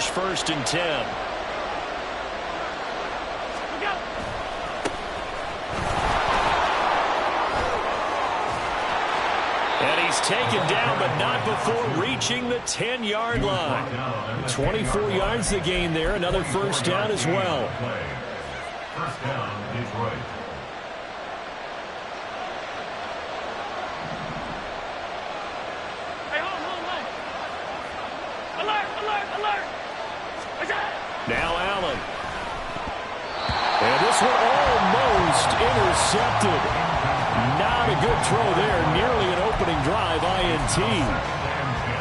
Steelers 1st and 10. And he's taken down, but not before reaching the 10-yard line. 24 yards to gain there. Another first down as well. First down, Detroit. Now Allen. And this one almost intercepted. Not a good throw there. Nearly an opening drive INT.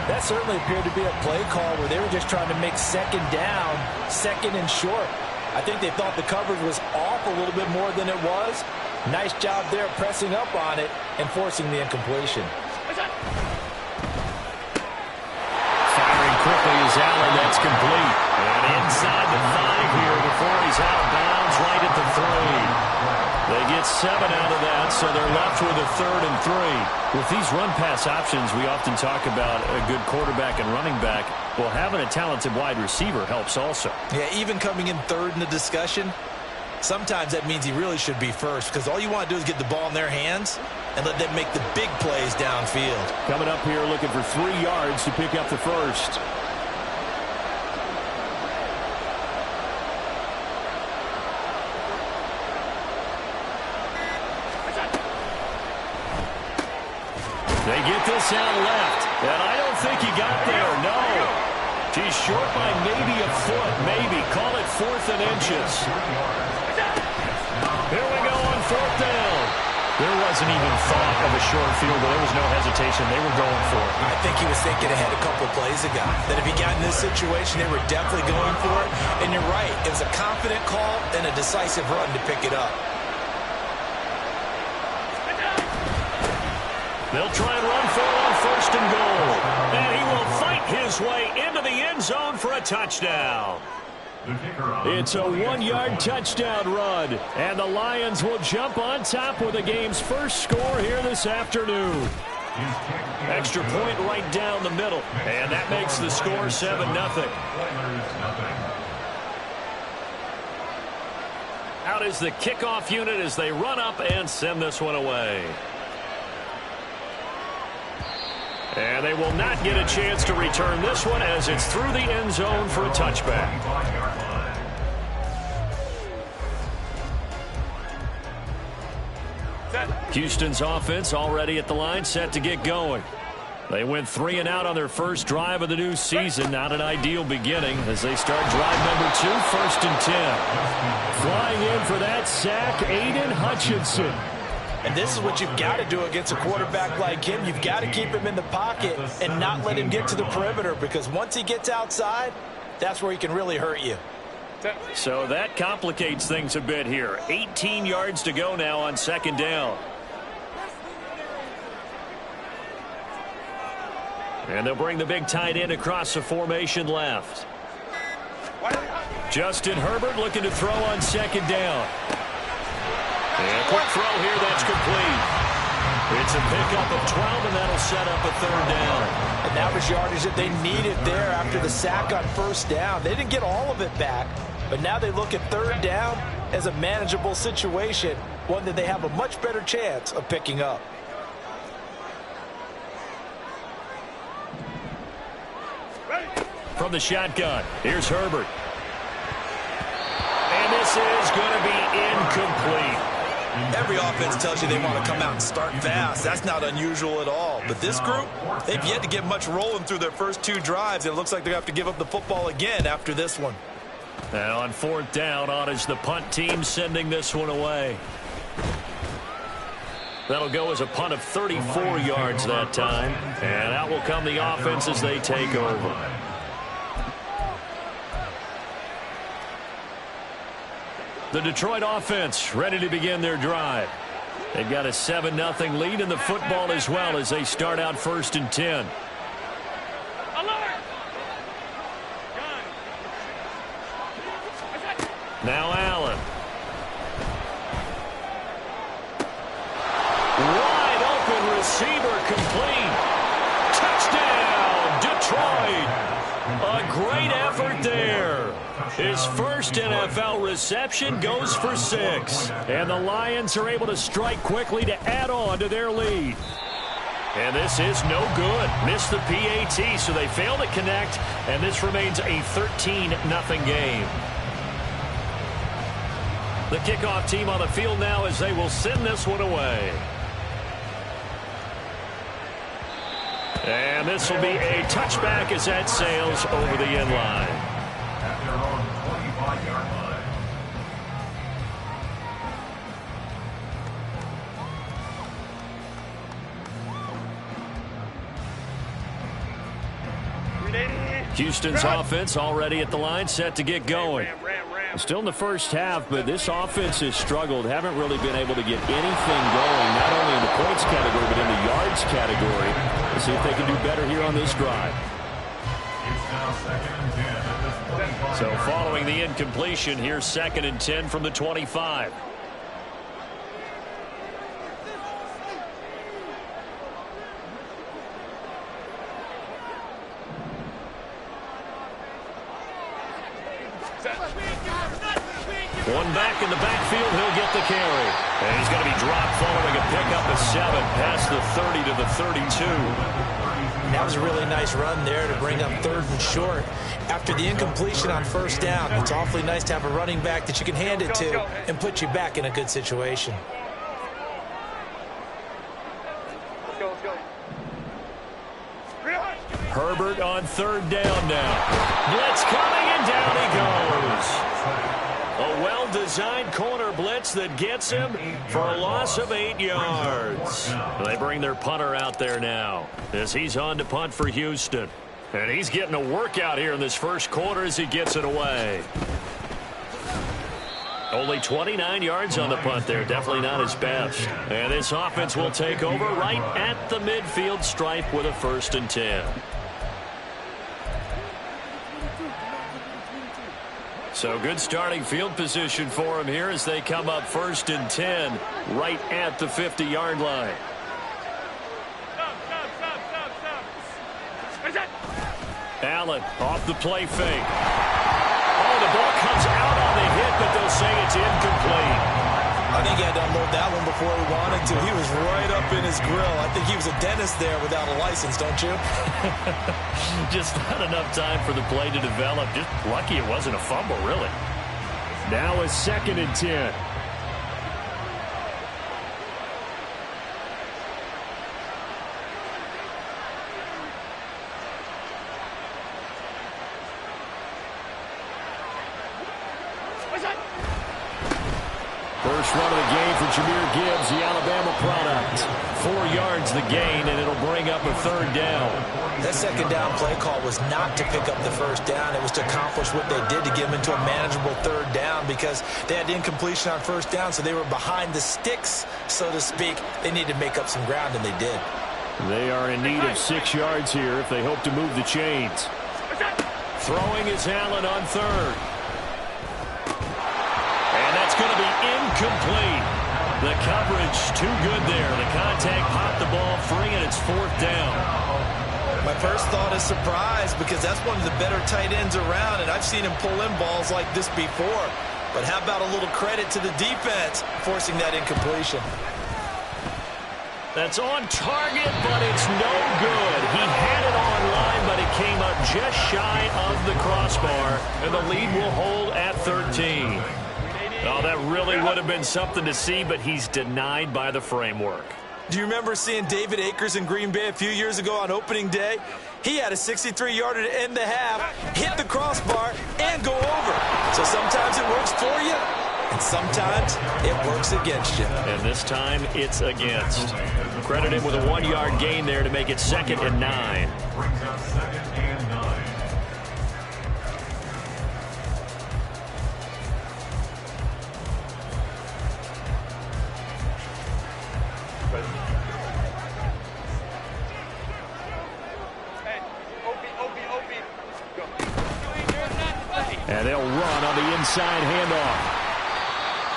That certainly appeared to be a play call where they were just trying to make second down, second and short. I think they thought the coverage was off a little bit more than it was. Nice job there pressing up on it and forcing the incompletion. Firing quickly is Allen. That's complete. And inside the 5 here before he's out of bounds right at the 3. They get 7 out of that, so they're left with a 3rd and 3. With these run-pass options, we often talk about a good quarterback and running back. Well, having a talented wide receiver helps also. Yeah, even coming in 3rd in the discussion, sometimes that means he really should be first, because all you want to do is get the ball in their hands and let them make the big plays downfield. Coming up here looking for 3 yards to pick up the first. They get this out left, and I don't think he got there, no. He's short by maybe a foot, maybe. Call it 4th and inches. Here we go on 4th down. There wasn't even thought of a short field, but there was no hesitation. They were going for it. I think he was thinking ahead a couple of plays ago, that if he got in this situation, they were definitely going for it. And you're right, it was a confident call and a decisive run to pick it up. They'll try and run for it on 1st and goal. And he will fight his way into the end zone for a touchdown. It's a 1-yard touchdown run. And the Lions will jump on top with the game's first score here this afternoon. Extra point right down the middle. And that makes the score 7-0. Out is the kickoff unit as they run up and send this one away. And they will not get a chance to return this one as it's through the end zone for a touchback. Houston's offense already at the line, set to get going. They went 3 and out on their first drive of the new season. Not an ideal beginning as they start drive number 2, 1st and 10. Flying in for that sack, Aiden Hutchinson. And this is what you've got to do against a quarterback like him. You've got to keep him in the pocket and not let him get to the perimeter, because once he gets outside, that's where he can really hurt you. So that complicates things a bit here. 18 yards to go now on 2nd down. And they'll bring the big tight end across the formation left. Justin Herbert looking to throw on 2nd down. And a quick throw here, that's complete. It's a pickup of 12, and that'll set up a 3rd down. And that was yardage that they needed there after the sack on 1st down. They didn't get all of it back, but now they look at 3rd down as a manageable situation, one that they have a much better chance of picking up. From the shotgun, here's Herbert. And this is going to be incomplete. Every offense tells you they want to come out and start fast. That's not unusual at all. But this group, they've yet to get much rolling through their first 2 drives. And it looks like they have to give up the football again after this one. Now on 4th down, on is the punt team sending this one away. That'll go as a punt of 34 yards that time. And out will come the offense as they take over. The Detroit offense ready to begin their drive. They've got a 7-0 lead in the football as well as they start out 1st and 10. Now Allen. Wide open receiver complete. Touchdown, Detroit. A great effort there. His first NFL reception goes for 6. And the Lions are able to strike quickly to add on to their lead. And this is no good. Missed the PAT, so they fail to connect, and this remains a 13-0 game. The kickoff team on the field now as they will send this one away. And this will be a touchback as that sails over the end line. At their own 25-yard line. Houston's offense already at the line, set to get going. Still in the first half, but this offense has struggled. Haven't really been able to get anything going, not only in the points category, but in the yards category. Let's see if they can do better here on this drive. It's now 2nd and 10 at this 25. So following the incompletion, here's 2nd and 10 from the 25. One back in the backfield, he'll get the carry. And he's going to be dropped following a pickup of 7 past the 30 to the 32. That was a really nice run there to bring up 3rd and short. After the incompletion on 1st down, it's awfully nice to have a running back that you can hand it to and put you back in a good situation. Herbert on 3rd down now. Blitz coming, and down he goes. A well-designed corner blitz that gets him for a loss of 8 yards. They bring their punter out there now as he's on to punt for Houston. And he's getting a workout here in this first quarter as he gets it away. Only 29 yards on the punt there. Definitely not his best. And this offense will take over right at the midfield stripe with a 1st and 10. So good starting field position for him here as they come up 1st and 10 right at the 50-yard line. Allen off the play fake. Oh, the ball comes out on the hit, but they'll say it's incomplete. I think he had to unload that one before he wanted to. He was right up in his grill. I think he was a dentist there without a license, don't you? Just not enough time for the play to develop. Just lucky it wasn't a fumble, really. Now a 2nd and 10. First run of the game for Jahmyr Gibbs, the Alabama product. 4 yards the gain, and it'll bring up a 3rd down. That 2nd down play call was not to pick up the 1st down. It was to accomplish what they did to get them into a manageable 3rd down because they had incompletion on 1st down, so they were behind the sticks, so to speak. They needed to make up some ground, and they did. They are in need of 6 yards here if they hope to move the chains. Throwing is Allen on 3rd. And that's going to be incomplete. The coverage too good there. The contact popped the ball free, and it's 4th down. My first thought is surprise because that's one of the better tight ends around, and I've seen him pull in balls like this before. But how about a little credit to the defense forcing that incompletion? That's on target, but it's no good. He had it on line, but it came up just shy of the crossbar, and the lead will hold at 13. Oh, that really would have been something to see, but he's denied by the framework. Do you remember seeing David Akers in Green Bay a few years ago on opening day? He had a 63-yarder to end the half, hit the crossbar, and go over. So sometimes it works for you, and sometimes it works against you. And this time, it's against. Credit him with a 1-yard gain there to make it 2nd and 9. Brings up 2nd and 9. And they'll run on the inside handoff.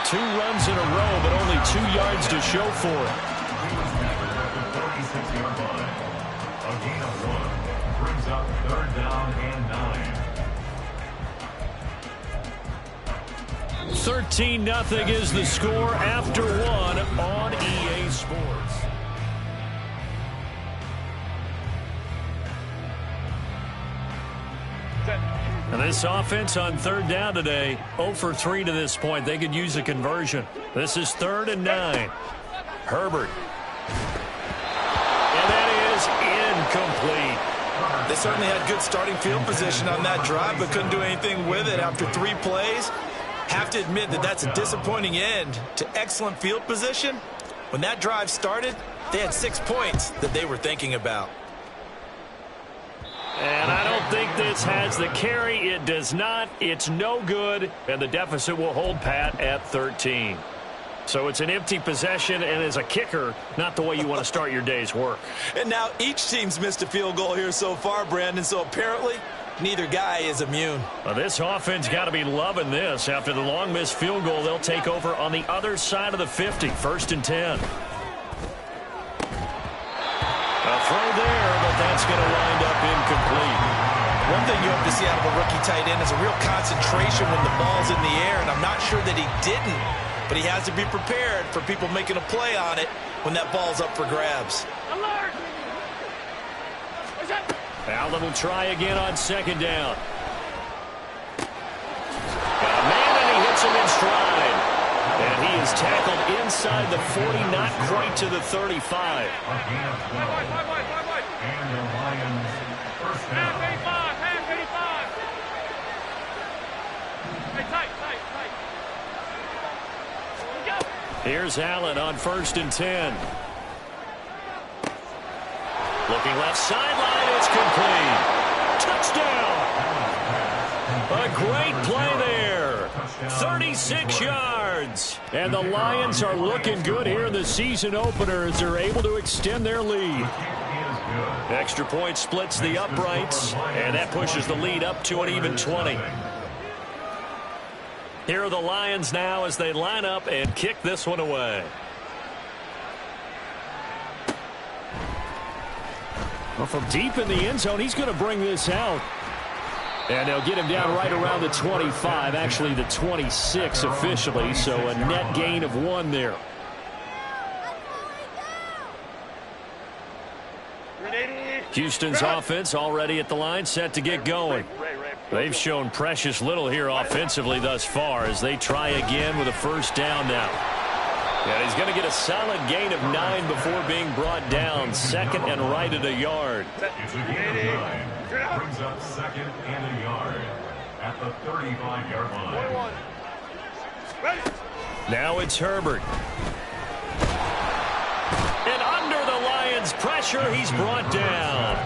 2 runs in a row, but only 2 yards to show for it. 36-yard line. A gain of 1 brings up 3rd down and 9. 13-0 is the score after one on EA Sports. And this offense on third down today, 0 for 3 to this point. They could use a conversion. This is 3rd and 9. Herbert. And that is incomplete. They certainly had good starting field position on that drive, but couldn't do anything with it after 3 plays. Have to admit that that's a disappointing end to excellent field position. When that drive started, they had 6 points that they were thinking about. And I don't think this has the carry. It does not. It's no good. And the deficit will hold pat at 13. So it's an empty possession, and as a kicker, not the way you want to start your day's work. And now each team's missed a field goal here so far, Brandon, so apparently neither guy is immune. Well, this offense got to be loving this. After the long missed field goal, they'll take over on the other side of the 50, 1st and 10. A throw there, but that's going to wind up incomplete. One thing you hope to see out of a rookie tight end is a real concentration when the ball's in the air, and I'm not sure that he didn't, but he has to be prepared for people making a play on it when that ball's up for grabs. Alert! Allen will try again on 2nd down. Got a man, and he hits him in stride. And he is tackled inside the 40, not quite to the 35. And the Lions first down. Half 85. Hey, tight. Here's Allen on 1st and 10. Looking left sideline, it's complete. Touchdown! A great play there. 36 yards. And the Lions are looking good here in the season opener as they're able to extend their lead. Extra point splits the uprights, and that pushes the lead up to an even 20. Here are the Lions now as they line up and kick this one away. Well, from deep in the end zone, he's going to bring this out. And they'll get him down right around the 25, actually the 26 officially, so a net gain of 1 there. Houston's offense already at the line, set to get going. They've shown precious little here offensively thus far as they try again with a 1st down now. And he's going to get a solid gain of 9 before being brought down. 2nd and right at a yard. It's a gain of 9. Brings up 2nd and a yard at the 35-yard line. Now it's Herbert. And under the Lions' pressure, he's brought down.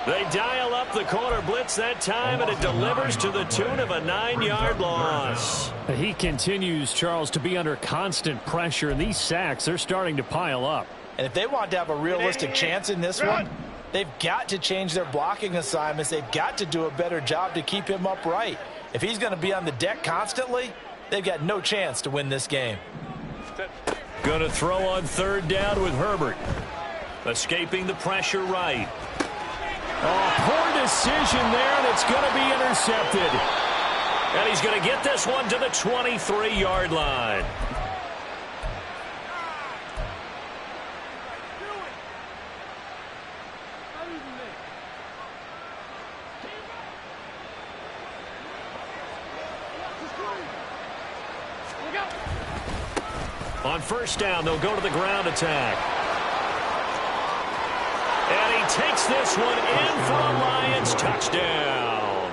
They dial up the corner blitz that time, and it delivers to the tune of a 9-yard loss. He continues, Charles, to be under constant pressure, and these sacks, they're starting to pile up. And if they want to have a realistic chance in this one, they've got to change their blocking assignments. They've got to do a better job to keep him upright. If he's going to be on the deck constantly, they've got no chance to win this game. Going to throw on 3rd down with Herbert. Escaping the pressure right. Oh, poor decision there, and it's going to be intercepted. And he's going to get this one to the 23-yard line. On 1st down, they'll go to the ground attack. And he takes this one in for a Lions touchdown.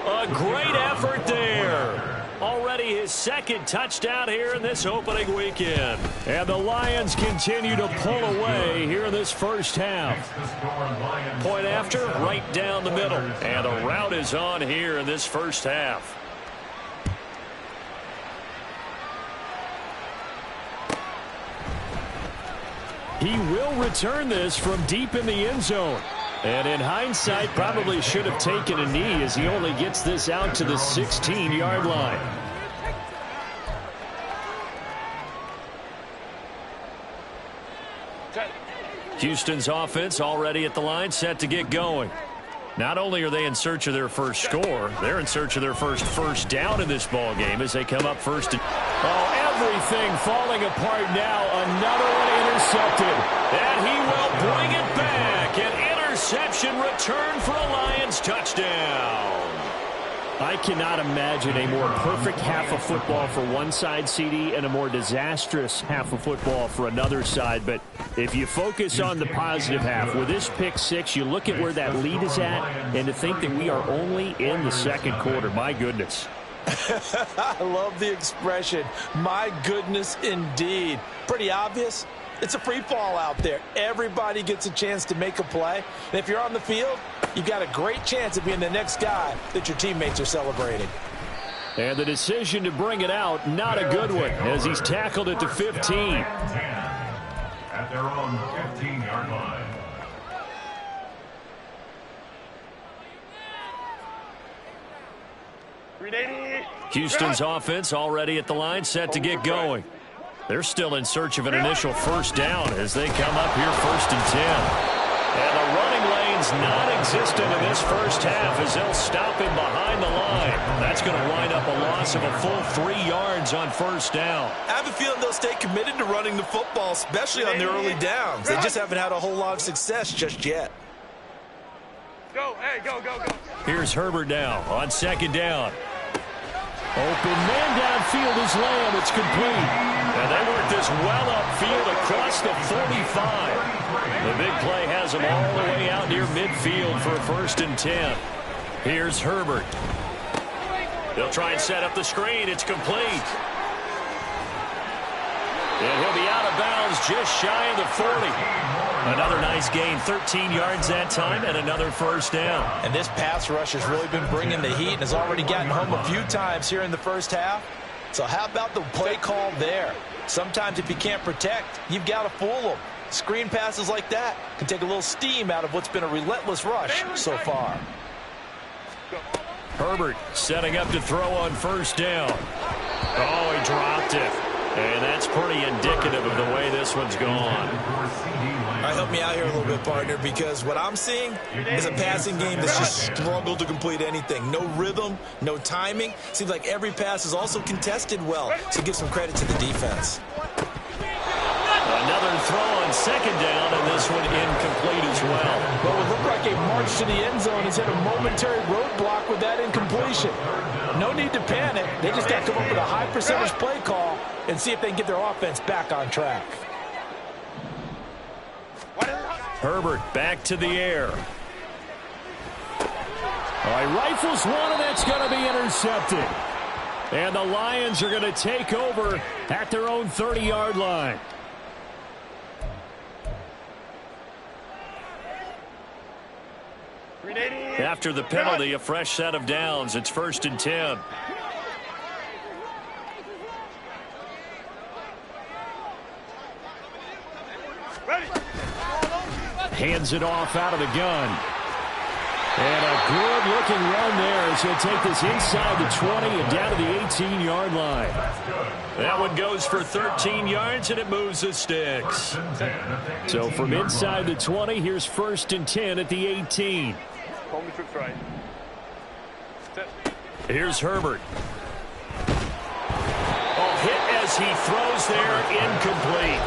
A great effort there. Already his 2nd touchdown here in this opening weekend. And the Lions continue to pull away here in this 1st half. Point after, right down the middle. And the route is on here in this 1st half. He will return this from deep in the end zone. And in hindsight, probably should have taken a knee as he only gets this out to the 16-yard line. Houston's offense already at the line, set to get going. Not only are they in search of their first score, they're in search of their first down in this ball game as they come up first. Oh, everything falling apart now. Another one intercepted. And he will bring it back. An interception return for a Lions touchdown. I cannot imagine a more perfect half of football for one side, CD, and a more disastrous half of football for another side. But if you focus on the positive half, with this pick six, you look at where that lead is at, and to think that we are only in the second quarter, my goodness. I love the expression, my goodness indeed. Pretty obvious. It's a free fall out there. Everybody gets a chance to make a play. And if you're on the field, you've got a great chance of being the next guy that your teammates are celebrating. And the decision to bring it out, not a good one, as he's tackled at the 15. At their own 15-yard line. Houston's offense already at the line, set to get going. They're still in search of an initial first down as they come up here 1st and 10. And the running lane's non-existent in this first half as they'll stop him behind the line. That's going to wind up a loss of a full 3 yards on first down. I have a feeling they'll stay committed to running the football, especially on their early downs. They just haven't had a whole lot of success just yet. Go, hey, go. Here's Herbert now on 2nd down. Open man downfield is Lamb. It's complete. And they work this well upfield across the 45. The big play has them all the way out near midfield for a 1st and 10. Here's Herbert. They'll try and set up the screen. It's complete. And he'll be out of bounds just shy of the 40. Another nice gain, 13 yards that time, and another first down. And this pass rush has really been bringing the heat and has already gotten home a few times here in the first half. So how about the play call there? Sometimes if you can't protect, you've got to fool them. Screen passes like that can take a little steam out of what's been a relentless rush so far. Herbert setting up to throw on 1st down. Oh, he dropped it. And that's pretty indicative of the way this one's gone. All right, help me out here a little bit, partner, because what I'm seeing is a passing game that's just struggled to complete anything. No rhythm, no timing. Seems like every pass is also contested well, so give some credit to the defense. Another throw on 2nd down, and this one incomplete as well. What would look like a march to the end zone has hit a momentary roadblock with that incompletion. No need to panic. They just got to come up with a high percentage play call and see if they can get their offense back on track. Herbert back to the air. All right, rifles one, and that's going to be intercepted. And the Lions are going to take over at their own 30-yard line. After the penalty, a fresh set of downs. It's 1st and 10. Hands it off out of the gun. And a good-looking run there as he'll take this inside the 20 and down to the 18-yard line. That one goes for 13 yards, and it moves the sticks. So from inside the 20, here's 1st and 10 at the 18. Here's Herbert. Hit as he throws there, incomplete.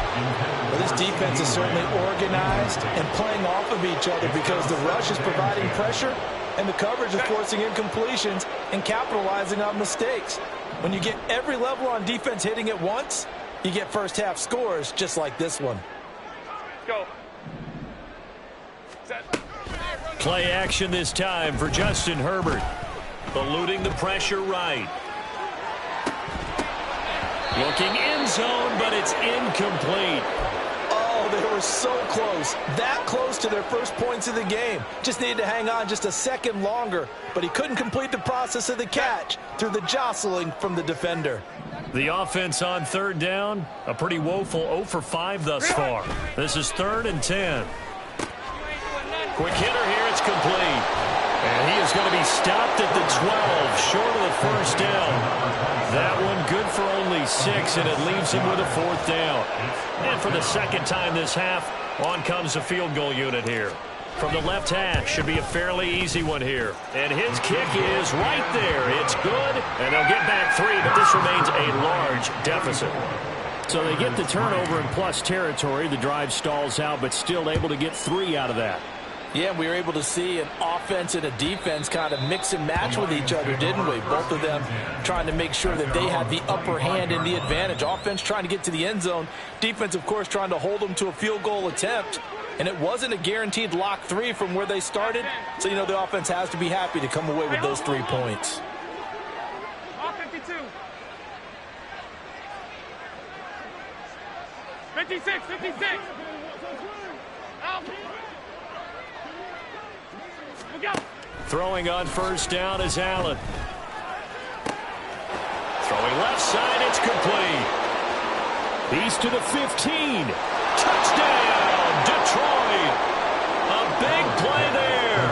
Well, this defense is certainly organized and playing off of each other because the rush is providing pressure and the coverage is forcing incompletions and capitalizing on mistakes. When you get every level on defense hitting at once, you get first half scores just like this one. Go. Play action this time for Justin Herbert. Eluding the pressure right. Looking end zone, but it's incomplete. Oh, they were so close. That close to their first points of the game. Just needed to hang on just a second longer, but he couldn't complete the process of the catch through the jostling from the defender. The offense on 3rd down, a pretty woeful 0 for 5 thus far. This is 3rd and 10. Quick hitter here, it's complete. And he is going to be stopped at the 12, short of the first down. That one good for only 6, and it leaves him with a 4th down. And for the second time this half, on comes the field goal unit here. From the left hash, should be a fairly easy one here. And his kick is right there. It's good, and they'll get back 3, but this remains a large deficit. So they get the turnover in plus territory. The drive stalls out, but still able to get 3 out of that. Yeah, we were able to see an offense and a defense kind of mix and match with each other, didn't we? Both of them trying to make sure that they had the upper hand and the advantage. Offense trying to get to the end zone. Defense, of course, trying to hold them to a field goal attempt. And it wasn't a guaranteed lock 3 from where they started. So, you know, the offense has to be happy to come away with those 3 points. 52. 56, 56. Out. Throwing on first down is Allen. Throwing left side, it's complete. He's to the 15. Touchdown, Detroit. A big play there.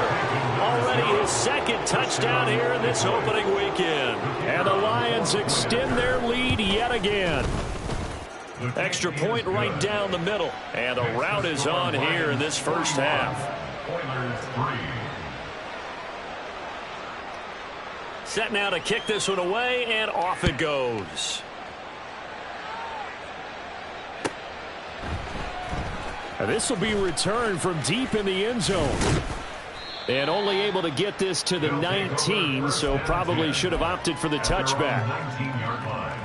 Already his second touchdown here in this opening weekend. And the Lions extend their lead yet again. Extra point right down the middle. And the route is on here in this first half. Oilers 3. Set now to kick this one away, and off it goes. This will be returned from deep in the end zone. And only able to get this to the 19, so probably should have opted for the touchback. 19-yard line.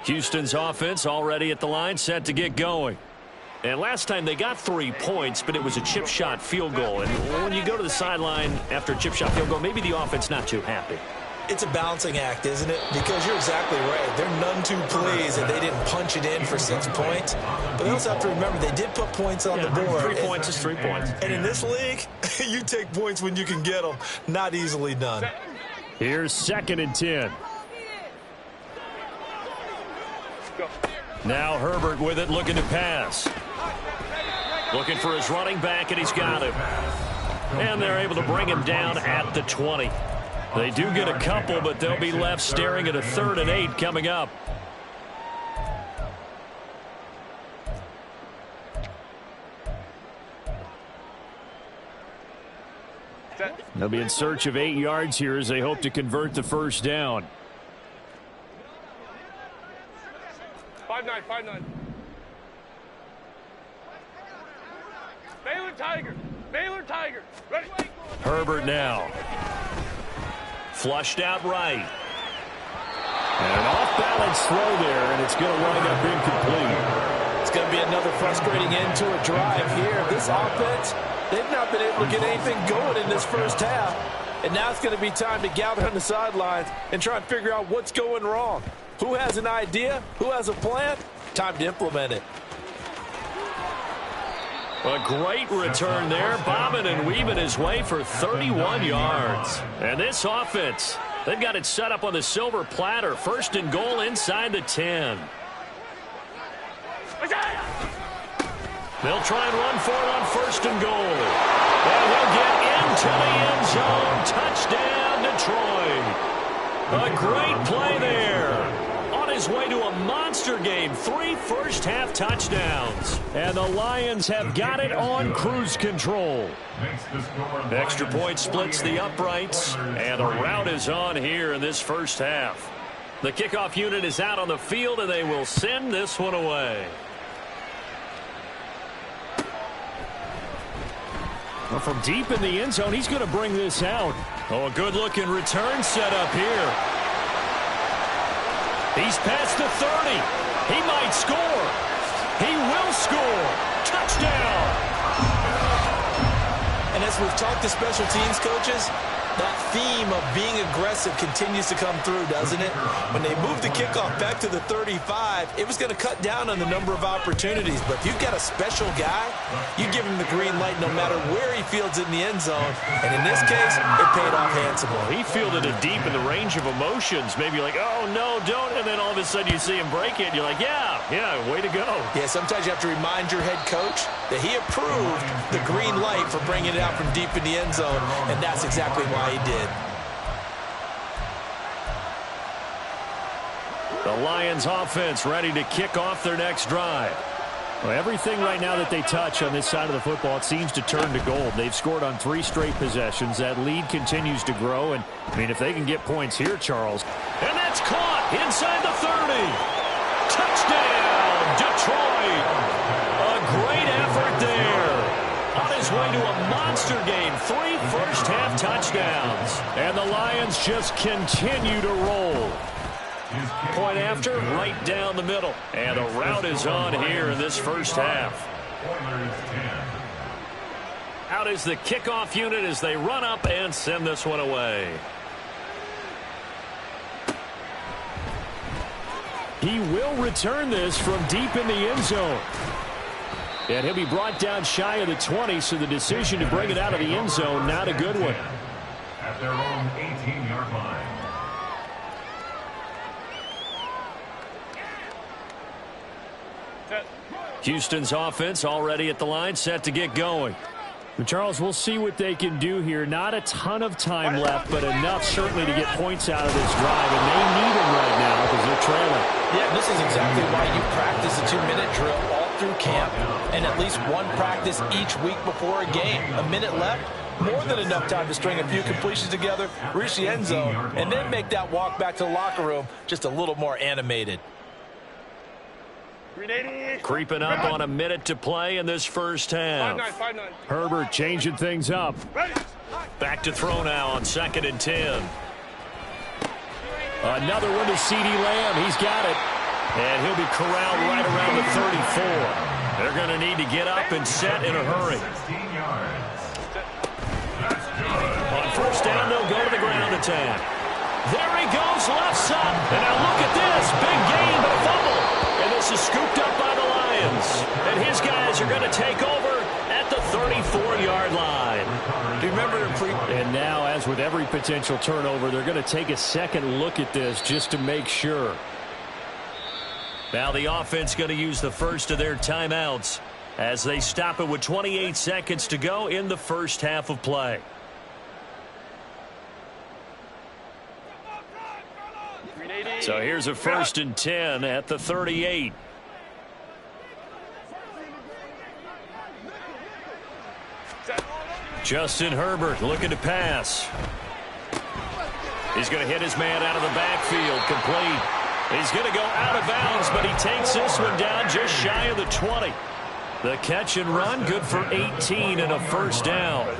Houston's offense already at the line, set to get going. And last time they got 3 points, but it was a chip shot field goal. And when you go to the sideline after a chip shot field goal, maybe the offense not too happy. It's a balancing act, isn't it? Because you're exactly right. They're none too pleased that they didn't punch it in for 6 points. But they also have to remember they did put points on the board. 3 points is 3 points. And in this league, you take points when you can get them. Not easily done. Here's 2nd and 10. Now Herbert with it, looking to pass. Looking for his running back, and he's got him. And they're able to bring him down at the 20. They do get a couple, but they'll be left staring at a 3rd and 8 coming up. They'll be in search of 8 yards here as they hope to convert the first down. 5-9, 5-9. Baylor Tiger. Baylor Tiger. Ready. Herbert now. Flushed out right. And an off-balance throw there, and it's going to wind up incomplete. It's going to be another frustrating end to a drive here. This offense, they've not been able to get anything going in this first half. And now it's going to be time to gather on the sidelines and try and figure out what's going wrong. Who has an idea? Who has a plan? Time to implement it. A great return there, bobbing and weaving his way for 31 yards. And this offense, they've got it set up on the silver platter. 1st and goal inside the 10. They'll try and run for it on 1st and goal. And he'll get into the end zone. Touchdown, Detroit. A great play there. On his way to a monster game. 3 first-half touchdowns. And the Lions have got it on cruise control. Extra point splits the uprights. And a route is on here in this first half. The kickoff unit is out on the field, and they will send this one away. Well, from deep in the end zone, he's going to bring this out. Oh, a good-looking return set up here. He's past the 30. He might score. He will score. Touchdown. And as we've talked to special teams coaches, that theme of being aggressive continues to come through, doesn't it? When they moved the kickoff back to the 35, it was going to cut down on the number of opportunities. But if you've got a special guy, you give him the green light no matter where he fields in the end zone. And in this case, it paid off handsomely. He fielded it deep in the range of emotions. Maybe like, oh, no, don't. And then all of a sudden you see him break it. And you're like, yeah, way to go. Yeah, sometimes you have to remind your head coach that he approved the green light for bringing it out from deep in the end zone. And that's exactly why he did. The Lions offense ready to kick off their next drive. Well, everything right now that they touch on this side of the football, it seems to turn to gold. They've scored on 3 straight possessions. That lead continues to grow. And, I mean, if they can get points here, Charles. And that's caught inside the 30. Touchdown, Detroit. A great effort there. On his way to a monster game. 3 first-half touchdowns. And the Lions just continue to roll. Point after, right down the middle. And the route is on here in this first half. Out is the kickoff unit as they run up and send this one away. He will return this from deep in the end zone. And he'll be brought down shy of the 20, so the decision to bring it out of the end zone, not a good one. At their own 18-yard line. Houston's offense already at the line, set to get going. And Charles, we'll see what they can do here. Not a ton of time left, but enough certainly to get points out of this drive. And they need them right now because they're trailing. Yeah, this is exactly why you practice a 2-minute drill all through camp and at least one practice each week before a game. A minute left, more than enough time to string a few completions together, reach the end zone, and then make that walk back to the locker room just a little more animated. Creeping up on a minute to play in this first half. 5-9. Herbert changing things up. Back to throw now on 2nd and 10. Another one to CeeDee Lamb. He's got it. And he'll be corralled right around the 34. They're going to need to get up and set in a hurry. 16 yards. On first down, they'll go to the ground attack. There he goes, left side. And now look at this. Big gain, but a fumble. And this is scooped up by the Lions. And his guys are going to take over at the 34-yard line. Do you remember And now, as with every potential turnover, they're going to take a second look at this just to make sure. Now the offense going to use the first of their timeouts as they stop it with 28 seconds to go in the first half of play. So here's a 1st and 10 at the 38. Justin Herbert looking to pass. He's going to hit his man out of the backfield, complete. He's going to go out of bounds, but he takes this one down just shy of the 20. The catch and run, good for 18 and a first down.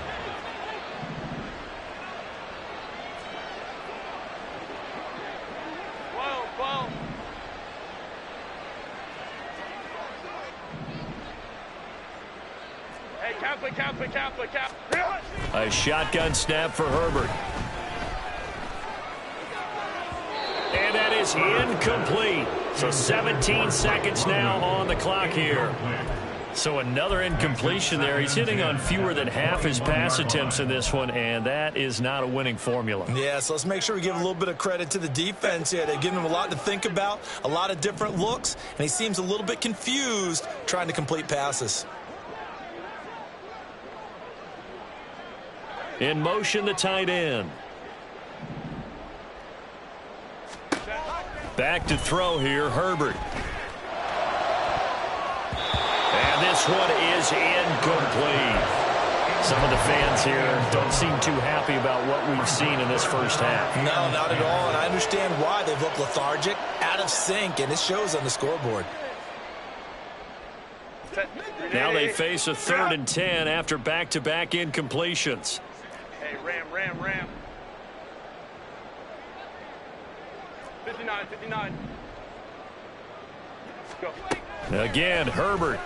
A shotgun snap for Herbert. And that is incomplete. So 17 seconds now on the clock here. So another incompletion there. He's hitting on fewer than half his pass attempts in this one, and that is not a winning formula. Yeah, so let's make sure we give a little bit of credit to the defense here. They've given him a lot to think about, a lot of different looks, and he seems a little bit confused trying to complete passes. In motion, the tight end. Back to throw here, Herbert. And this one is incomplete. Some of the fans here don't seem too happy about what we've seen in this first half. No, not at all, and I understand why. They've looked lethargic, out of sync, and it shows on the scoreboard. Now they face a 3rd and 10 after back-to-back incompletions. Hey, ram. 59. Let's go. Again, Herbert.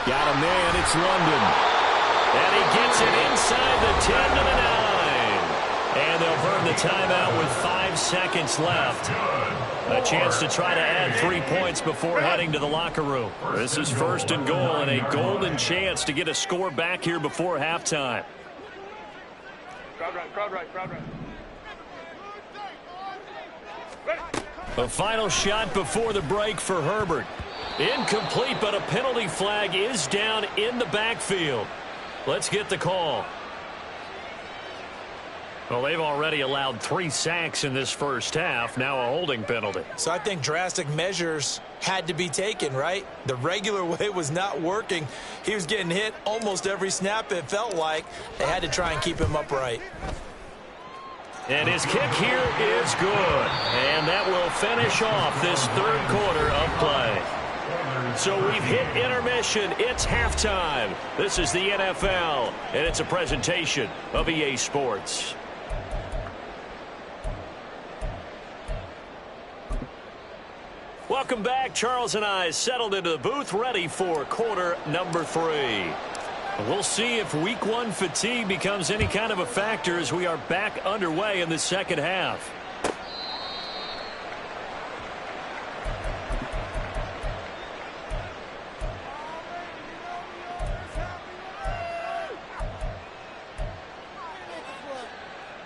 Got a man, it's London. And he gets it inside the 10 to the 9. And they'll burn the timeout with 5 seconds left. A chance to try to add 3 points before heading to the locker room. This is 1st and goal and a golden chance to get a score back here before halftime. Crowd right. A final shot before the break for Herbert. Incomplete, but a penalty flag is down in the backfield. Let's get the call. Well, they've already allowed 3 sacks in this first half, now a holding penalty. So I think drastic measures had to be taken, right? The regular way was not working. He was getting hit almost every snap, it felt like. They had to try and keep him upright. And his kick here is good. And that will finish off this third quarter of play. So we've hit intermission. It's halftime. This is the NFL, and it's a presentation of EA Sports. Welcome back. Charles and I settled into the booth, ready for quarter number 3. We'll see if week 1 fatigue becomes any kind of a factor as we are back underway in the second half.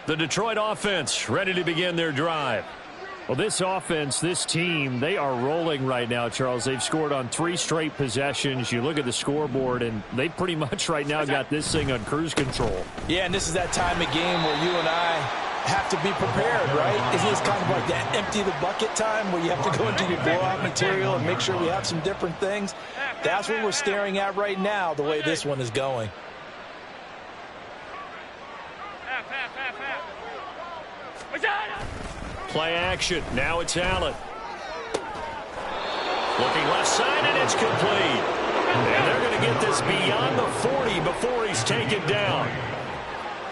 The Detroit offense ready to begin their drive. Well, this offense, this team, they are rolling right now, Charles. They've scored on 3 straight possessions. You look at the scoreboard, and they pretty much right now got this thing on cruise control. Yeah, and this is that time of game where you and I have to be prepared, right? Isn't this kind of like that empty the bucket time where you have to go into your blowout material and make sure we have some different things? That's what we're staring at right now, the way this one is going. Play action. Now it's Allen. Looking left side, and it's complete. And they're going to get this beyond the 40 before he's taken down.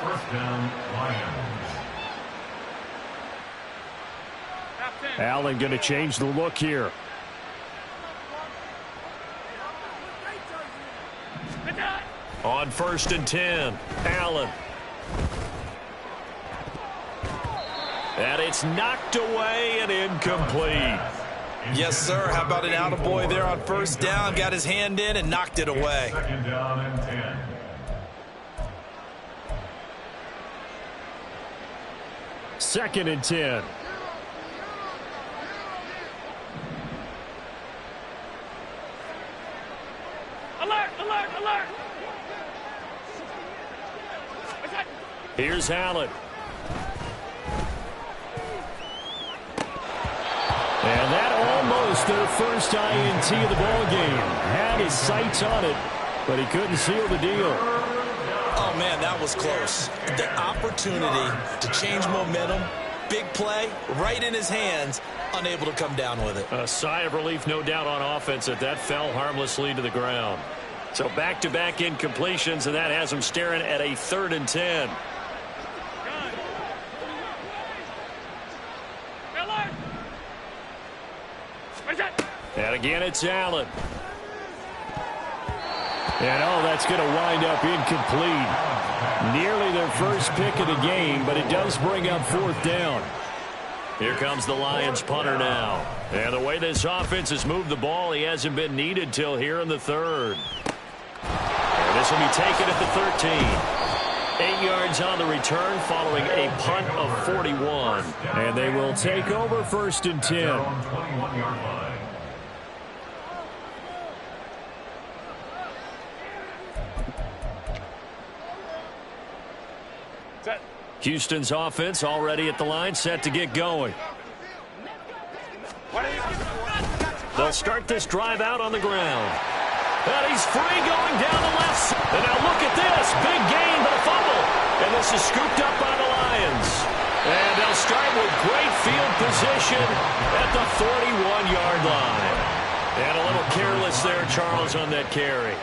First down, Lions. Allen going to change the look here. On 1st and 10, Allen. And it's knocked away and incomplete. Yes, sir. How about an attaboy there on 1st down? Got his hand in and knocked it away. 2nd down and 10. Second and 10. Alert, alert, alert. Here's Allen. And that almost their first INT of the ballgame. Had his sights on it, but he couldn't seal the deal. Oh, man, that was close. The opportunity to change momentum, big play, right in his hands, unable to come down with it. A sigh of relief, no doubt, on offense that fell harmlessly to the ground. So back-to-back incompletions, and that has him staring at a 3rd and 10. And again, it's Allen. And, oh, that's going to wind up incomplete. Nearly their first pick of the game, but it does bring up 4th down. Here comes the Lions punter now. And the way this offense has moved the ball, he hasn't been needed till here in the 3rd. And this will be taken at the 13. 8 yards on the return following a punt of 41. And they will take over 1st and 10. 21-yard line. Houston's offense already at the line, set to get going. They'll start this drive out on the ground. And he's free going down the left side. And now look at this. Big gain, but a fumble. And this is scooped up by the Lions. And they'll start with great field position at the 41-yard line. And a little careless there, Charles, on that carry.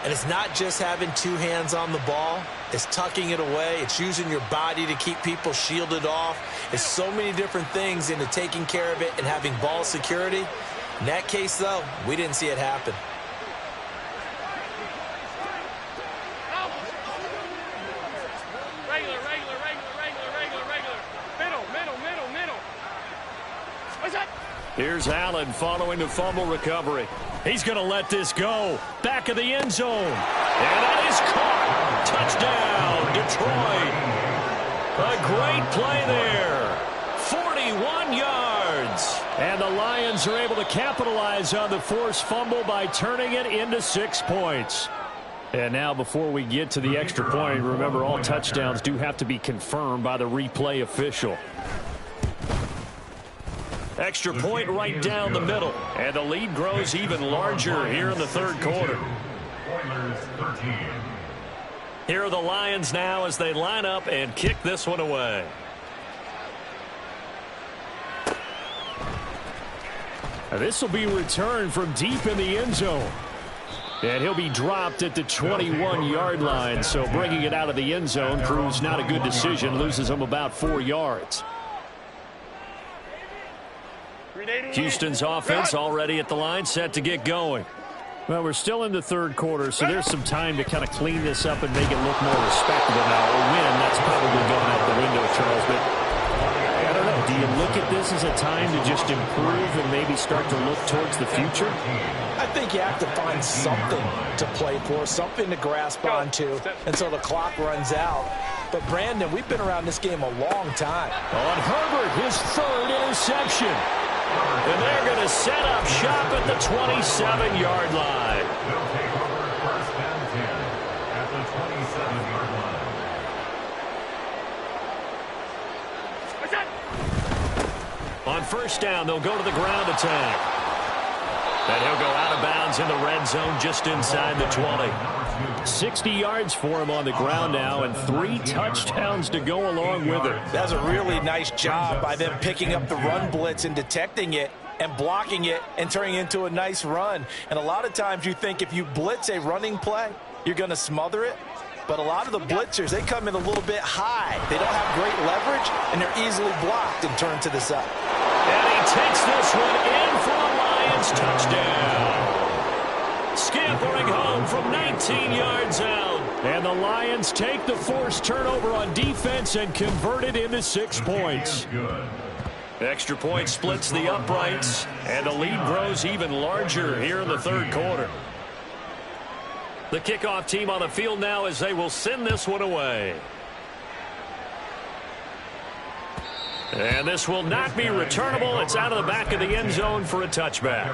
And it's not just having 2 hands on the ball. It's tucking it away. It's using your body to keep people shielded off. It's so many different things into taking care of it and having ball security. In that case, though, we didn't see it happen. Regular. Middle. What's that? Here's Allen following the fumble recovery. He's going to let this go. Back of the end zone. And that is caught. Touchdown, Detroit. A great play there. 41 yards. And the Lions are able to capitalize on the forced fumble by turning it into 6 points. And now before we get to the extra point, remember all touchdowns do have to be confirmed by the replay official. Extra point right down the middle. And the lead grows even larger here in the third quarter. Here are the Lions now as they line up and kick this one away. This will be returned from deep in the end zone. And he'll be dropped at the 21-yard line. So bringing it out of the end zone proves not a good decision. Loses him about 4 yards. Houston's offense already at the line, set to get going. Well, we're still in the third quarter, so there's some time to kind of clean this up and make it look more respectable now. A win, that's probably gone out the window, Charles. But I don't know. Do you look at this as a time to just improve and maybe start to look towards the future? I think you have to find something to play for, something to grasp onto until the clock runs out. But, Brandon, we've been around this game a long time. On Herbert, his third interception. And they're going to set up shop at the 27-yard line. They'll take over first and 10 at the 27-yard line. On first down, they'll go to the ground attack. And he'll go out of bounds in the red zone just inside the 20. 60 yards for him on the ground now and 3 touchdowns to go along with it. That's a really nice job by them picking up the run blitz and detecting it and blocking it and turning it into a nice run. And a lot of times you think if you blitz a running play, you're going to smother it. But a lot of the blitzers, they come in a little bit high. They don't have great leverage, and they're easily blocked and turned to the side. And he takes this one in for a Lions touchdown. Scampering home from 19 yards out. And the Lions take the forced turnover on defense and convert it into 6 points. Extra point splits the uprights, and the lead grows even larger here in the third quarter. The kickoff team on the field now as they will send this one away. And this will not be returnable. It's out of the back of the end zone for a touchback.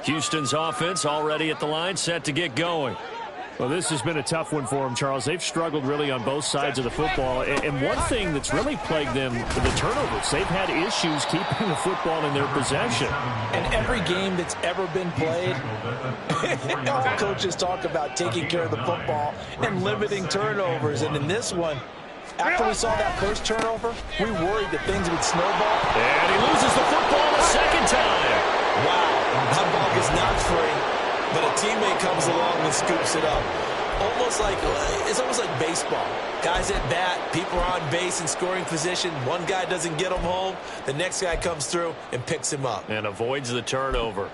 Houston's offense already at the line, set to get going. Well, this has been a tough one for them, Charles. They've struggled really on both sides of the football. And one thing that's really plagued them, the turnovers. They've had issues keeping the football in their possession. And every game that's ever been played, all coaches talk about taking care of the football and limiting turnovers. And in this one, after we saw that first turnover, we worried that things would snowball. And he loses the football a second time. Wow, that ball is not free. But a teammate comes along and scoops it up. It's almost like baseball. Guys at bat, people are on base in scoring position. One guy doesn't get him home. The next guy comes through and picks him up. And avoids the turnover.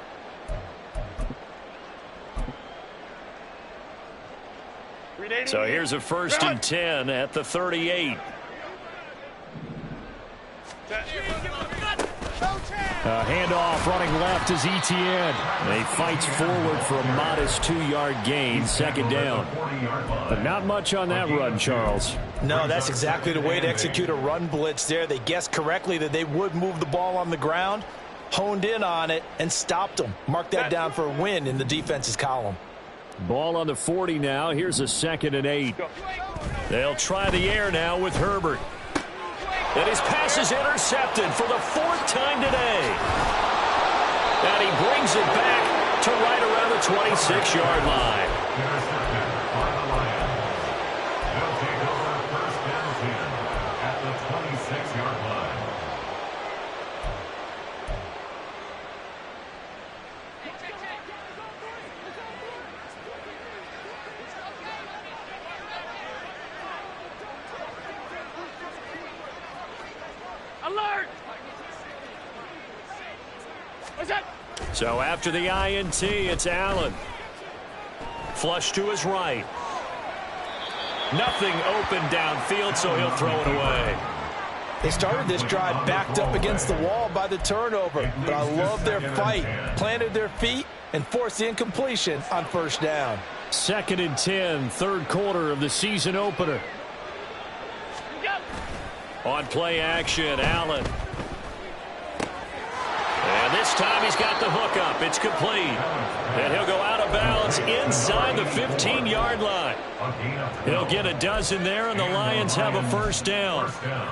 So here's a 1st and 10 at the 38. Handoff running left is Etienne. He fights forward for a modest 2-yard gain, 2nd down. But not much on that run, Charles. No, that's exactly the way to execute a run blitz there. They guessed correctly that they would move the ball on the ground, honed in on it, and stopped them. Mark that down for a win in the defense's column. Ball on the 40 now. Here's a 2nd and 8. They'll try the air now with Herbert. And his pass is intercepted for the 4th time today. And he brings it back to right around the 26-yard line. They'll take over first and 10 at the 26-yard line. Alert! What's that? So after the INT, it's Allen. Flush to his right. Nothing open downfield, so he'll throw it away. They started this drive backed up against the wall by the turnover, but I love their fight. Planted their feet and forced the incompletion on 1st down. 2nd and 10, 3rd quarter of the season opener. On play action, Allen. And This time he's got the hook up. It's complete. And he'll go out of bounds inside the 15-yard line. He'll get a dozen there, and the Lions have a first down.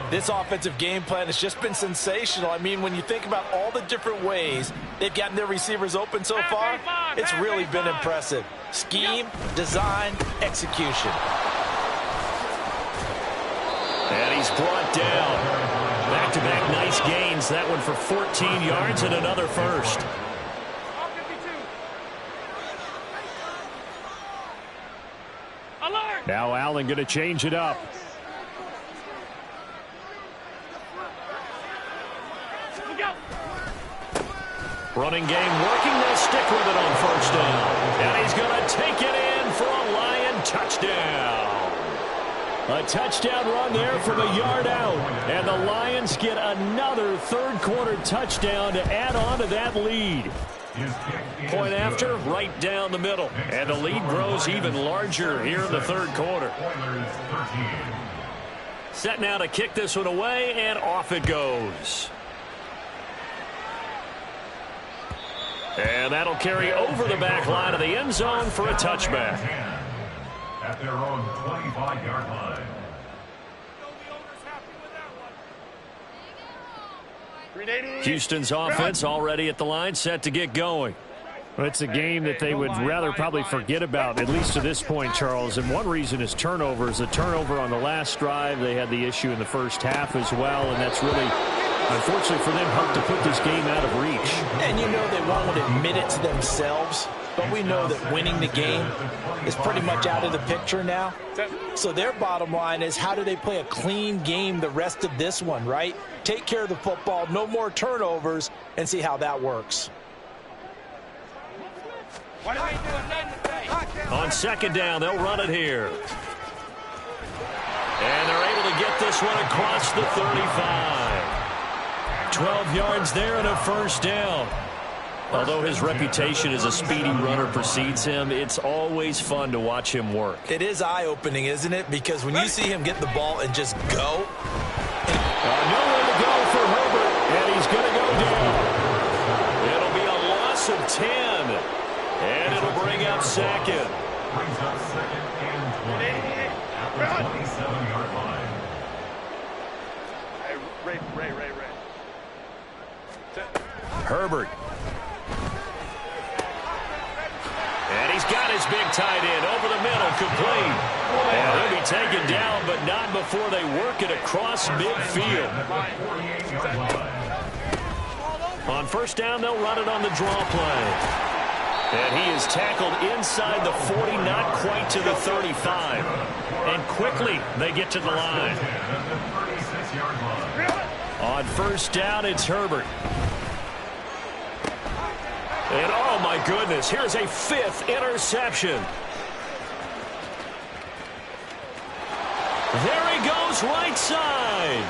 This offensive game plan has just been sensational. I mean, when you think about all the different ways they've gotten their receivers open so far, it's really been impressive. Scheme, design, execution. And he's brought down. Back-to-back nice gains. That one for 14 yards and another first. Alert! Now Allen going to change it up. Look out! Running game working. They'll stick with it on first down. And he's going to take it in for a Lion touchdown. A touchdown run there from a yard out. And the Lions get another third-quarter touchdown to add on to that lead. Point after, right down the middle. And the lead grows even larger here in the third quarter. Set now to kick this one away, and off it goes. And that'll carry over the back line of the end zone for a touchback. At their own 25-yard line. Houston's offense already at the line, set to get going. Well, it's a game that they would rather probably forget about, at least to this point, Charles. And one reason is turnovers. A turnover on the last drive. They had the issue in the first half as well, and that's really, unfortunately for them, helped to put this game out of reach. And you know they won't admit it to themselves, but we know that winning the game is pretty much out of the picture now. So their bottom line is, how do they play a clean game the rest of this one, right? Take care of the football, no more turnovers, and see how that works. On second down, they'll run it here. And they're able to get this one across the 35. 12 yards there and a first down. Although his reputation as a speedy runner precedes him, it's always fun to watch him work. It is eye-opening, isn't it? Because when you see him get the ball and just go. Nowhere to go for Herbert, and he's going to go down. It'll be a loss of 10, and it'll bring up second. Brings up second and 20 at the 27-yard line. Ray. Herbert. And he's got his big tight end over the middle, complete. And he'll be taken down, but not before they work it across midfield. On first down, they'll run it on the draw play. And he is tackled inside the 40, not quite to the 35. And quickly, they get to the line. On first down, it's Herbert. And, oh, my goodness, here's a fifth interception. There he goes, right side.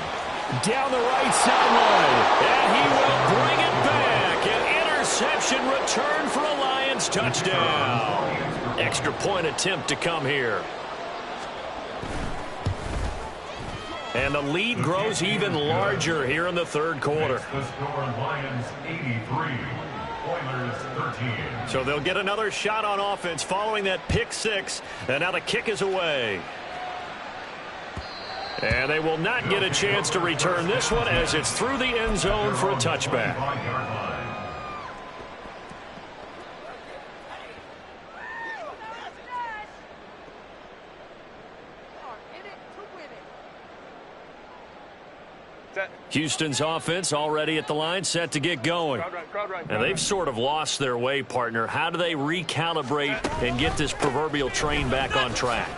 Down the right sideline. And he will bring it back. An interception return for a Lions touchdown. Extra point attempt to come here. And the lead grows even larger here in the third quarter. The score, Lions 83. Oilers 13. So they'll get another shot on offense following that pick six. And now the kick is away. And they will not get a chance to return this one as it's through the end zone for a touchback. Houston's offense already at the line, set to get going. And they've sort of lost their way, partner. How do they recalibrate and get this proverbial train back on track?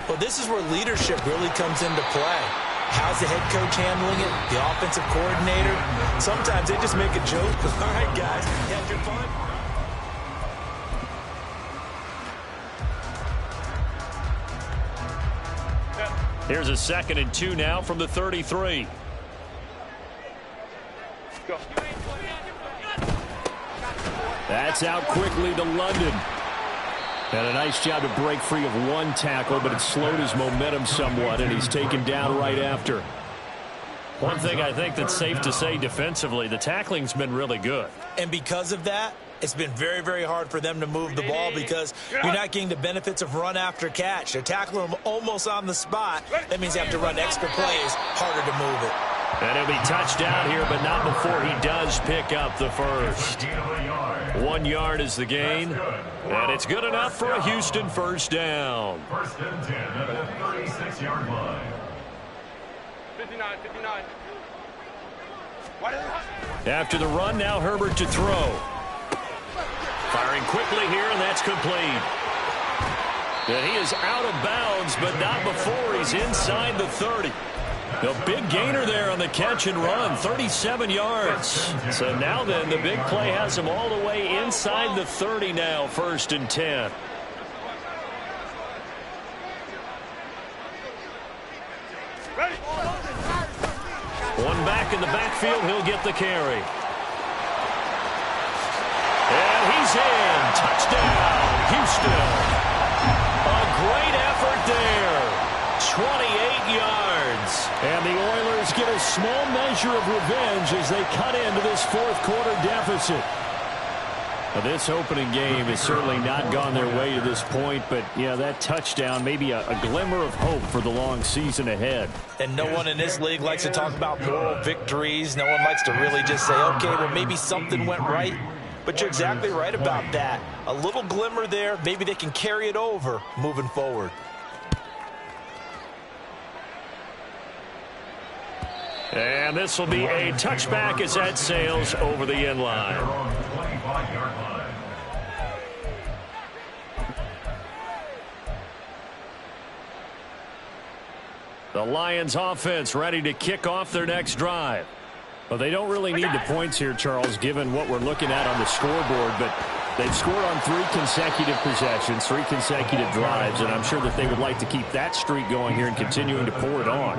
Well, this is where leadership really comes into play. How's the head coach handling it? The offensive coordinator? Sometimes they just make a joke. All right, guys, you had your fun? Here's a 2nd and 2 now from the 33. Go. That's out quickly to London. And a nice job to break free of one tackle, but it slowed his momentum somewhat, and he's taken down right after. One thing I think that's safe to say defensively, the tackling's been really good. And because of that, it's been very, very hard for them to move the ball because you're not getting the benefits of run after catch. They're tackling them almost on the spot. That means they have to run extra plays, harder to move it. And he'll be touchdown here, but not before he does pick up the first. 1 yard is the gain, and it's good enough for a Houston first down. First and 10 at the 36-yard line. 59. After the run, now Herbert to throw. Firing quickly here, and that's complete. And he is out of bounds, but not before he's inside the 30. A big gainer there on the catch and run, 37 yards. So now then, the big play has him all the way inside the 30 now, first and 10. One back in the backfield, he'll get the carry. And he's in. Touchdown, Houston. A great effort there. 28 yards. And the Oilers get a small measure of revenge as they cut into this fourth quarter deficit. Now, this opening game has certainly not gone their way to this point, but, yeah, that touchdown, maybe a glimmer of hope for the long season ahead. And no one in this league likes to talk about moral victories. No one likes to really just say, okay, well, maybe something went right. But you're exactly right about that. A little glimmer there. Maybe they can carry it over moving forward. And this will be a touchback as that sails over the end line. The Lions offense ready to kick off their next drive. Well, they don't really need the points here, Charles, given what we're looking at on the scoreboard, but they've scored on 3 consecutive possessions, 3 consecutive drives, and I'm sure that they would like to keep that streak going here and continuing to pour it on.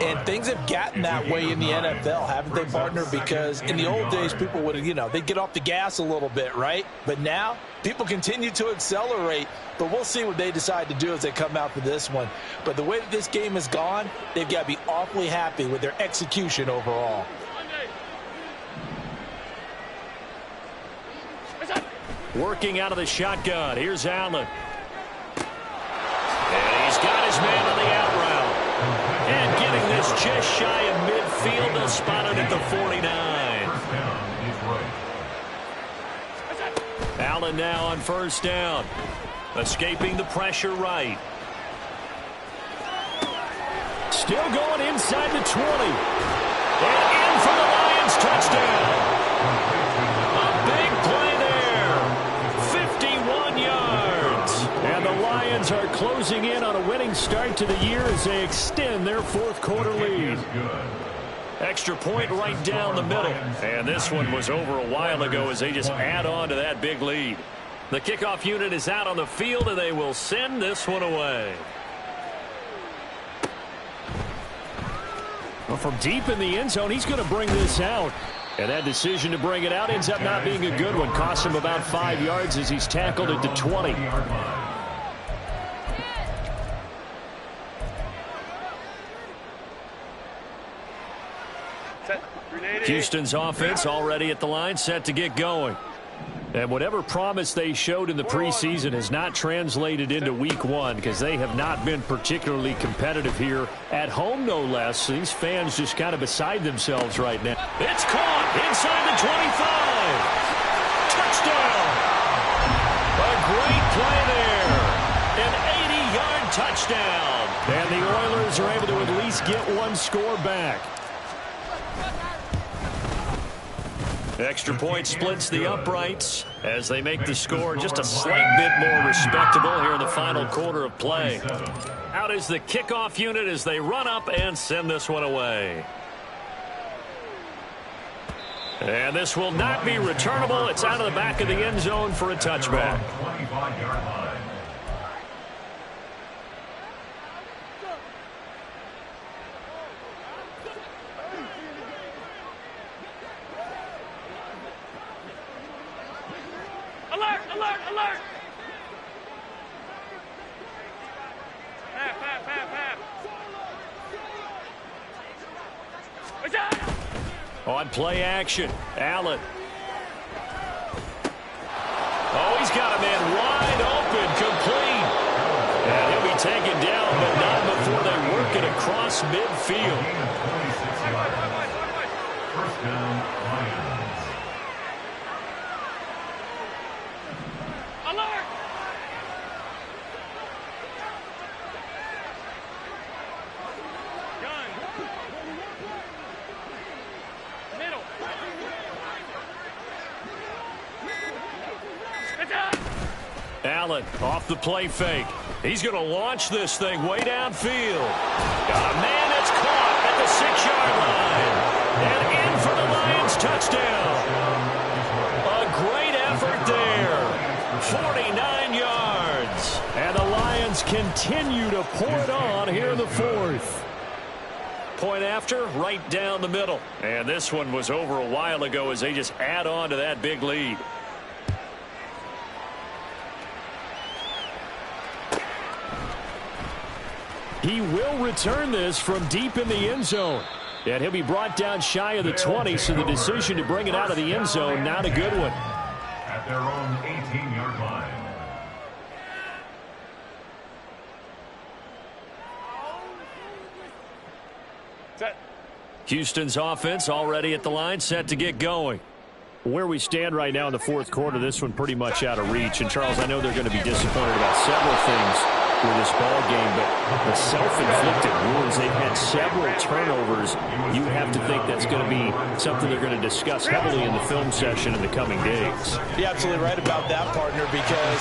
And things have gotten that way in the NFL, haven't they, partner? Because in the old days, people would, they'd get off the gas a little bit, right? But now, people continue to accelerate, but we'll see what they decide to do as they come out for this one. But the way that this game has gone, they've got to be awfully happy with their execution overall. Working out of the shotgun. Here's Allen. And he's got his man on the out route. And getting this just shy of midfield. They'll spot it at the 49. Allen now on first down. Escaping the pressure right. Still going inside the 20. And in for the Lions touchdown. A big play there. 51 yards. And the Lions are closing in on a winning start to the year as they extend their fourth quarter lead. Extra point right down the middle. And this one was over a while ago as they just add on to that big lead. The kickoff unit is out on the field, and they will send this one away. Well, from deep in the end zone, he's going to bring this out. And that decision to bring it out ends up not being a good one. Costs him about 5 yards as he's tackled at the 20. Houston's offense already at the line, set to get going. And whatever promise they showed in the preseason has not translated into week one because they have not been particularly competitive here at home, no less. These fans just kind of beside themselves right now. It's caught inside the 25. Touchdown. A great play there. An 80-yard touchdown. And the Oilers are able to at least get one score back. Extra point splits the uprights as they make the score just a slight bit more respectable here in the final quarter of play. Out is the kickoff unit as they run up and send this one away. And this will not be returnable. It's out of the back of the end zone for a touchback. Alert! Alert! Alert! Half. On play action, Allen. Oh, he's got a man wide open, complete. And he'll be taken down, but not before they work it across midfield. First down, Lions. Alert! Gun. Middle. Allen off the play fake. He's going to launch this thing way downfield. Got a man that's caught at the 6-yard line. And in for the Lions touchdown. A great effort there. 49 yards. And the Lions continue to pour it on here in the fourth. Point after, right down the middle. And this one was over a while ago as they just add on to that big lead. He will return this from deep in the end zone. And he'll be brought down shy of the 20, so the decision to bring it out of the end zone, not a good one. At their own 18-yard line. Set. Houston's offense already at the line, set to get going. Where we stand right now in the fourth quarter, this one pretty much out of reach. And, Charles, I know they're going to be disappointed about several things with this ball game, but the self-inflicted wounds, they've had several turnovers. You have to think that's going to be something they're going to discuss heavily in the film session in the coming days. You're absolutely right about that, partner, because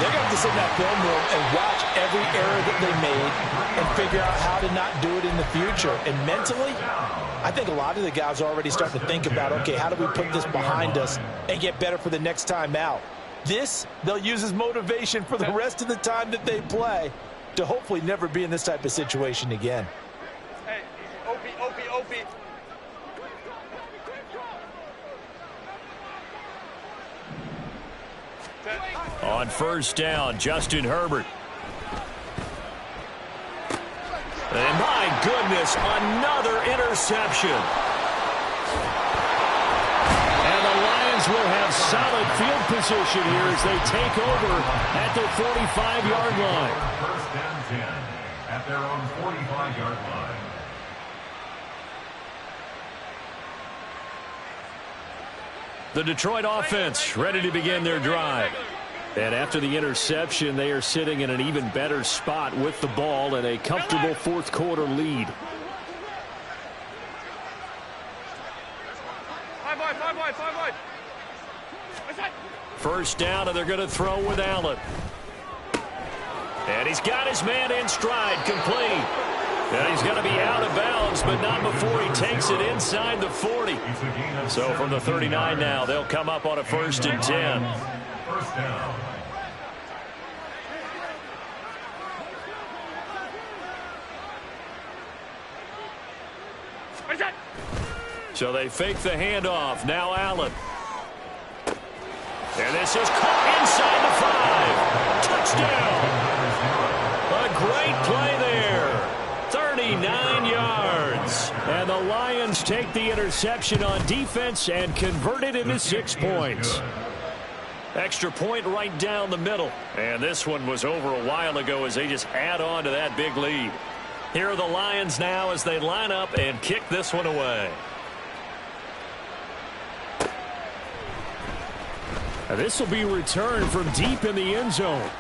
they're going to have to sit in that film room and watch every error that they made and figure out how to not do it in the future. And mentally, I think a lot of the guys are already starting to think about, okay, how do we put this behind us and get better for the next time out? This, they'll use as motivation for the rest of the time that they play to hopefully never be in this type of situation again. Hey, OP. Set. On first down, Justin Herbert. And my goodness, another interception. And the Lions will have solid field position here as they take over at their 45-yard line. First down 10 at their own 45-yard line. The Detroit offense ready to begin their drive. And after the interception, they are sitting in an even better spot with the ball and a comfortable fourth quarter lead. Five wide. First down, and they're going to throw with Allen. And he's got his man in stride, complete. And he's going to be out of bounds, but not before he takes it inside the 40. So from the 39 now, they'll come up on a 1st and 10. First down. So they fake the handoff. Now Allen. And this is caught inside the 5. Touchdown. A great play there. 39 yards. And the Lions take the interception on defense and convert it into 6 points. Extra point right down the middle. And this one was over a while ago as they just add on to that big lead. Here are the Lions now as they line up and kick this one away. This will be returned from deep in the end zone.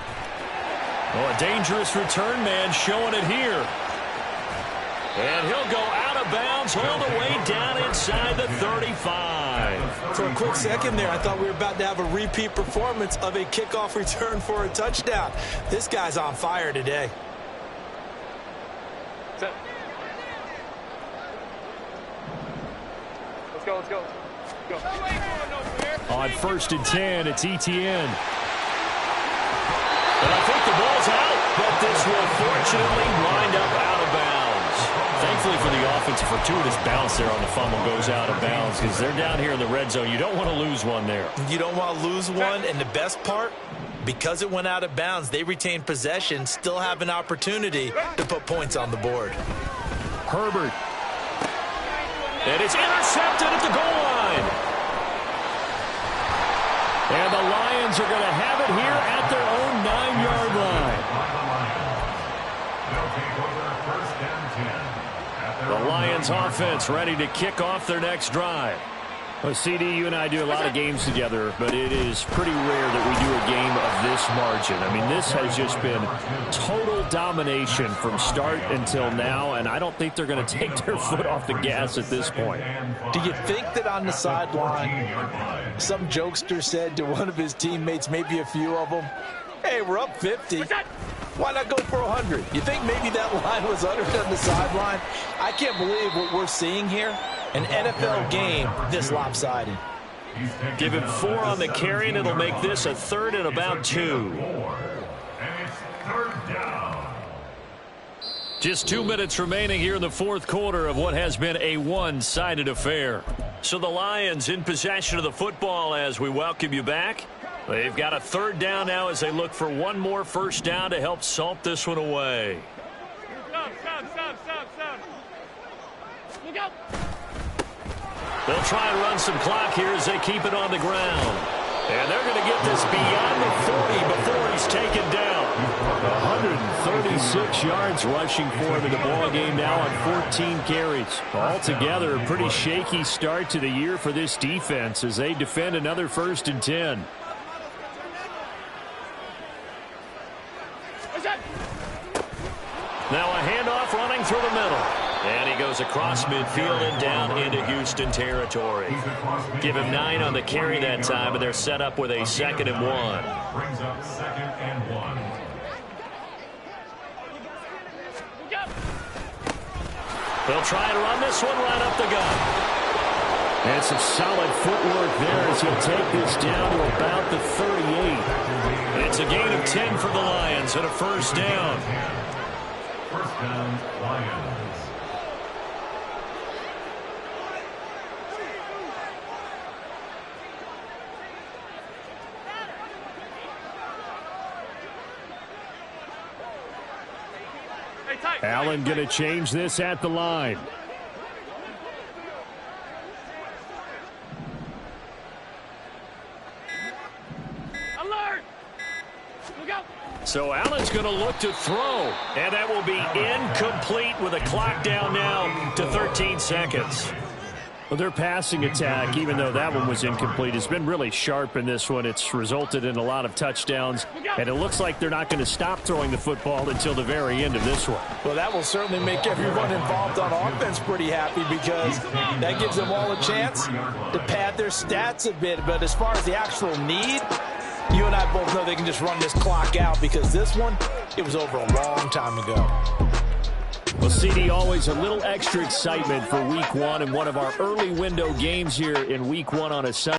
Well, a dangerous return man showing it here. And he'll go out of bounds all the way down inside the 35. For a quick second there, I thought we were about to have a repeat performance of a kickoff return for a touchdown. This guy's on fire today. Set. Let's go. On 1st and 10, it's Etienne. And I think the ball's out, but this will fortunately wind up out of bounds. Thankfully for the offense, a fortuitous bounce there on the fumble goes out of bounds because they're down here in the red zone. You don't want to lose one there. You don't want to lose one, and the best part, because it went out of bounds, they retain possession, still have an opportunity to put points on the board. Herbert. And it's intercepted at the goal line. And the Lions are going to have it here at their own 9-yard line. The Lions offense ready to kick off their next drive. Well, CD, you and I do a lot of games together, but it is pretty rare that we do a game of this margin. I mean, this has just been total domination from start until now, and I don't think they're going to take their foot off the gas at this point. Do you think that on the sideline, some jokester said to one of his teammates, maybe a few of them, hey, we're up 50. Why not go for 100? You think maybe that line was uttered on the sideline? I can't believe what we're seeing here. An NFL game this lopsided. Give him 4 on the carry, and it'll make this a 3rd and about 2. And it's 3rd down. Just 2 minutes remaining here in the 4th quarter of what has been a one-sided affair. So the Lions in possession of the football as we welcome you back. They've got a 3rd down now as they look for one more first down to help salt this one away. Stop. Look out. They'll try and run some clock here as they keep it on the ground. And they're going to get this beyond the 40 before he's taken down. 136 yards rushing for him in the ball game now on 14 carries. Altogether, a pretty shaky start to the year for this defense as they defend another 1st and 10. Now a handoff running through the middle. And he goes across midfield and down into Houston territory. Give him 9 on the carry that time, and they're set up with a 2nd and 1. Brings up 2nd and 1. They'll try to run this one right up the gut. And some solid footwork there as he'll take this down to about the 38. It's a gain of 10 for the Lions and a 1st down. 1st down, Lions. Allen going to change this at the line. Alert! Look out! So Allen's going to look to throw, and that will be incomplete with a clock down now to 13 seconds. Well, their passing attack, even though that one was incomplete, has been really sharp in this one. It's resulted in a lot of touchdowns, and it looks like they're not going to stop throwing the football until the very end of this one. Well, that will certainly make everyone involved on offense pretty happy because that gives them all a chance to pad their stats a bit. But as far as the actual need, you and I both know they can just run this clock out because this one, it was over a long time ago. Well, CD, always a little extra excitement for Week 1 and one of our early window games here in Week 1 on a Sunday.